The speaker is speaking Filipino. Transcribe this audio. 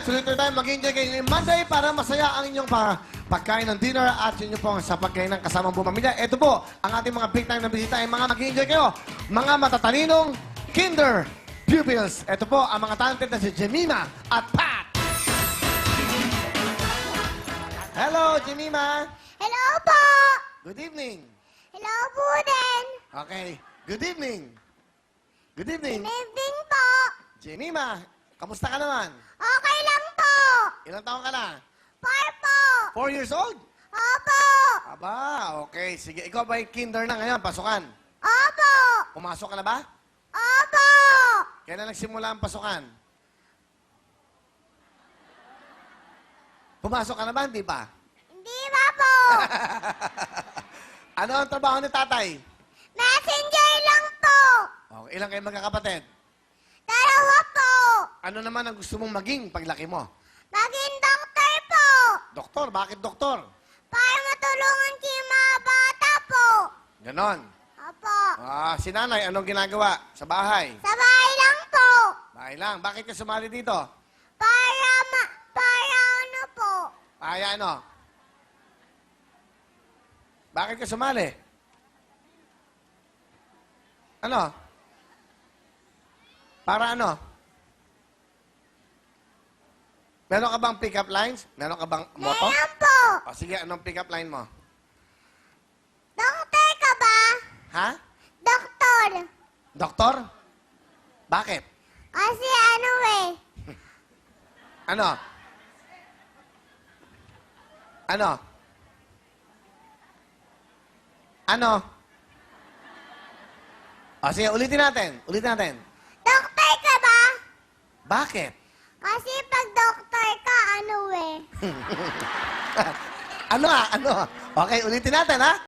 tuloy-tuloy tayo mag-enjoy kayo ngayong Monday para masaya ang inyong pagkain ng dinner at yun po sa pagkain ng kasamang buong pamilya. Ito po, ang ating mga big time na bisita ay mga mag-enjoy kayo. Mga matatalinong Kinder Pupils. Ito po, ang mga talented na si Jemima at Pat. Hello, Jemima. Hello po! Good evening. Hello po din! Okay. Good evening. Good evening. Good evening po! Jemima, kamusta ka naman? Okay lang po! Ilang taon ka na? 4 po! 4 years old? Opo! Aba, okay. Sige, ikaw ba'y kinder na ngayon? Pasukan. Opo! Pumasok ka na ba? Opo! Kailan nagsimula ang pasukan? Pumasok ka na ba? Hindi pa. Hindi ba po? Ano ang trabaho ni tatay? Messenger lang po! Okay, ilang kayo magkakapatid? 2 po! Ano naman ang gusto mong maging paglaki mo? Maging doktor po! Doktor, bakit doktor? Para matulungan ko yung mga bata po! Ganon. Opo! Si nanay, anong ginagawa sa bahay? Sa bahay lang po! Bahay lang. Bakit ka sumali dito? Para ano po? Kaya ano? Bakit ka sumali? Ano? Para ano? Meron ka bang pick-up lines? Meron ka bang motto? Meron po! O sige, anong pick-up line mo? Doktor ka ba? Ha? Doktor! Doktor? Bakit? Kasi ano eh? Ano? Ano? Ano? O sige, ulitin natin. Ulitin natin. Doktor ka ba? Bakit? Kasi pag doktor ka, ano eh? Ano? Okay, ulitin natin, ha?